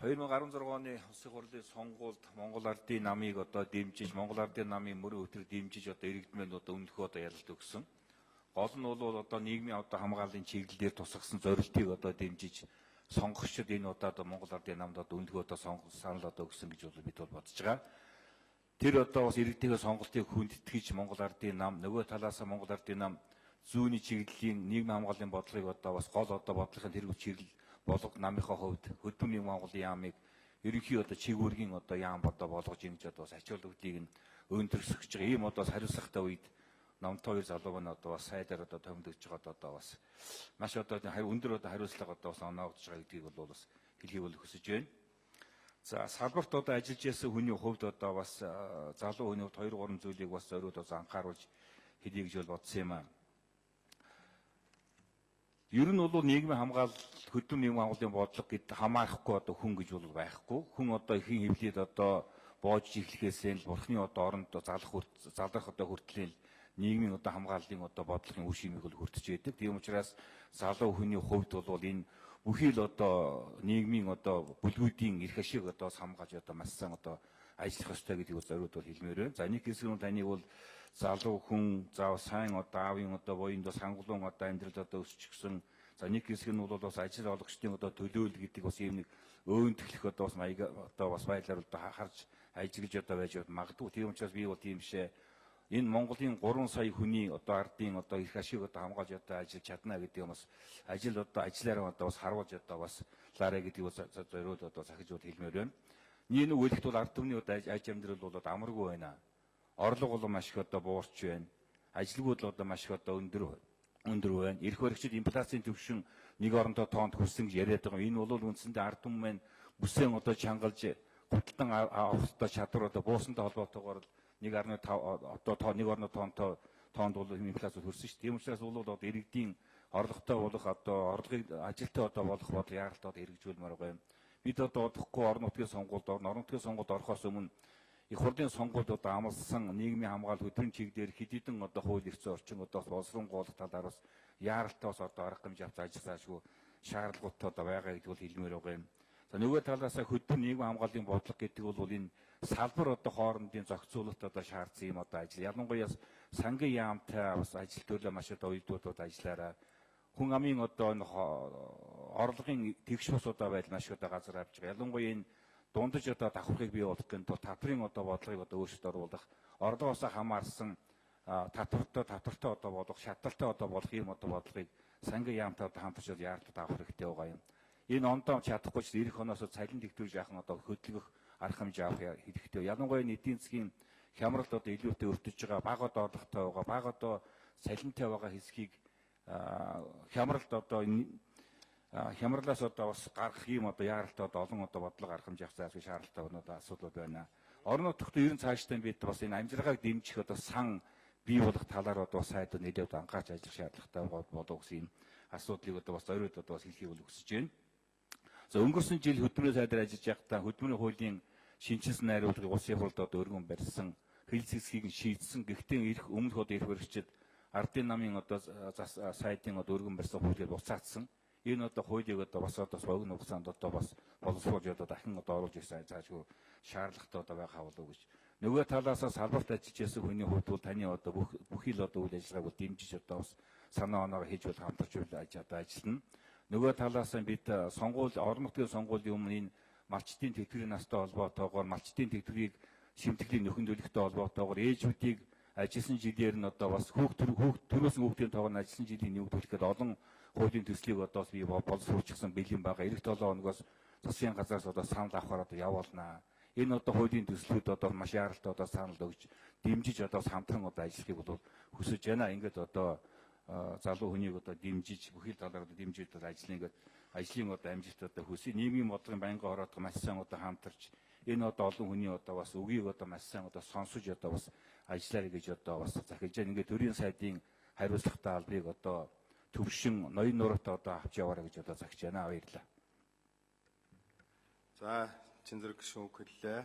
2016 оны улсын хурлын сонгуульд Монгол Ардын намыг дэмжиж, Монгол Ардын намын мөрөн өтөр дэмжиж иргэдмэн өмнөхөө ялалт өгсөн. Гол нь бол нийгмийн хамгааллын чиглэлээр тусгасан зорилтыг дэмжиж сонгогчдод энэ удаад Монгол Ардын намд өмнөхөө санал өгсөн гэж бид бодож байгаа. Тэр бас иргэдийн сонголтыг хүндэтгэж Монгол Ардын нам, нөгөө талаас Монгол Ардын нам зүүнний чиглэлийн нийгмийн хамгааллын бодлогыг бас гол бодлогын тэргүүр чиглэл болго намынхаа хувьд хөдөлмөрийн Монголын яамыг ерөнхий чигүүргийн яам болгож ингэж бас ачааллуудыг нь өндөрлсөж байгаа. Ийм хариуцлагатай үед намтай хоёр залуу нь бас сайдаар томилж байгаа бас маш өндөр хариуцлага бас оноогдож байгаа гэдгийг бол бас хэлхийг хүсэж байна. За салбарт ажиллаж байсан хүний хувьд бас залуу хүний хувьд 2-3 зүйлийг бас зориуд анхааруулж хэлье гэж бодсон юм аа. Ер нь бол нийгмийн хамгаалал, хөдөлмөрийн хамгааллын бодлого гэд хамаарахгүй хүн гэж байхгүй. Хүн ихэн хөвлөд боож эхлэхээс нь бурхны оронд залрах хүртэл нийгмийн хамгааллын бодлогын үе шимийг хүртэж байдаг. Тийм учраас залуу хүний хувьд бол энэ бүхий л нийгмийн бүлгүүдийн эрх ашиг хамгаалж маш сайн ажиллах ёстой гэдгийг зориуд хэлмээр байна. За нэг хэсэг нь таны бол залуу хүн сайн аавын буянд хангулуун амьдрал өсчихсөн. За нэг хэсэг нь бол бас ажил олгогчдын төлөөлөл гэдэг бас ийм нэг өөнтгөх бас маяг бас байдлаар харж ажиллаж байж магадгүй. Тийм учраас би бол тийм бишээ. Энэ Монголын 3 сая хүний ардын эрх ашиг хамгаалж ажиллаж чадна гэдэг нь бас ажиллаараа бас харуулж бас лаарэ гэдгийг зориуд захиж хэлмээр байна. Нэг үлэгт бол ард түмний аж амьдрал бол амаргүй байна. Орлого бол маш их буурч байна. Ажилгүйд маш их өндөр байна. Эрх баригчид инфляцийн түвшин нэг оронтой тоонд хүрсэн гэж яриад байгаа. Энэ бол үндсэндээ ард түмэн маань бүсээн чангалж худалдан авах чадвар буусантай холбоотойгоор 1.5 тоонд бол инфляц хүрсэн шүү дээ. Тийм учраас бол иргэдийн орлоготой болох орлогыг ажилтай болох бодлого яаралтай хэрэгжүүлмээр байгаа юм. Бид удахгүй орон нутгийн сонгуульд орохоос өмнө их хурлын сонгуульд амлсан нийгмийн хамгаалал хөдөлмөрийн чиглэлээр хэд хэдэн хууль эрх зүйн орчин боловсронгуулах талаар бас яаралтай бас арга хэмжээ авч ажиллагаашгүй шаардлагатай байгаа гэдгийг хэлмээр байгаа юм. За нөгөө талаас хөдөлмөр нийгмийн хамгааллын бодлого гэдэг бол энэ салбар хоорондын зохицуулалт шаардсан юм ажил. Ялангуяа сангийн яамтай бас ажил төрлөө маш уйдууд ажиллаараа хүн амын орлогын тэгш бус байдал маш газар авч байгаа. Ялангуяа энэ дундаж давхархыг бий болгох гэнэ татврын бодлогыг өөрчлөлт оруулах, орлогоос хамаарсан татвартай болох, шаталтай болох ийм бодлогыг сангийн яамтай хамтарч яаралтай авах хэрэгтэй байгаа юм. Энэ ондоо чадахгүй ч эх оноос цалин дэвтэрж яах нь хөдөлгөх арга хэмжээ авах хэрэгтэй. Ялангуяа эдийн засгийн хямралд илүүтэй өртөж байгаа, бага орлоготой байгаа, бага цалинтай байгаа хэсгийг хямралаас бас гаргах ийм яаралтай олон бодлого арга хэмжээ авах шаардлагатай асуудал байна. Орон нутгад ерөн цаашдаа бид бас энэ амжилгааг дэмжих сан бий болох талаар бас сайд нэлээд анхаарч ажиллах шаардлагатай болов гэсэн асуудлыг бас зориуд бас хэлхийг хүсэж байна. За өнгөрсөн жил хөдөлмөрийн сайдаар ажиллаж байхдаа хөдөлмөрийн хуулийн шинжилсэн найруулгыг улсын хурлд өргөн барьсан, хэлц хэсгийг шийдсэн. Гэхдээ өмнөх эрх баригчид ардын намын сайдын өргөн барьсан хуулийг буцаагдсан. Энэ хуулийг бас богино хугацаанд бас боловсруулж дахин оруулж ирсэн заашгүй шаардлагатай байгаа болов гэж. Нөгөө талаас салбарт ажиллаж байсан хүний хувьд бол таны бүхий л үйл ажиллагааг дэмжиж бас санаа оноо хийж хамтарч ажиллана. Нөгөө талаас бид орон нутгийн сонгуулийн өмнө энэ малчдын тэтгэврийн настай холбоотойгоор малчдын тэтгэврийг шимтгэлийн нөхөндөлөлттэй холбоотойгоор ээжүүдийг ажилласан жилээр нь бас төрөөсөн хүүхдийн тоогоор ажилласан жилийн нэмэгдүүлэхэд олон хуулийн төслийг бий боловсруулчихсан бэлэн байгаа. Эх 7 хоногоос засгийн газраас санал авахаар явуулнаа. Энэ хуулийн төслүүд маш яаралтай санал өгж дэмжиж хамтран ажиллахыг хүсэж байна. Ингээд залуу хүнийг дэмжиж бүхий талаар дэмжиж ажлын амжилт хүсье. Нийгмийн бодлогын байнгын хороод маш сайн хамтарч энэ олон хүний бас үгийг маш сайн сонсож бас ажиллаарай гэж бас захиж байна. Ингээд төрийн сайдын хариуцлагатай албыг төвшин ноён нуруутай авч яваарай гэж захиж байна. Баярлалаа. За чин зэрэг гишүүн үг хэллээ.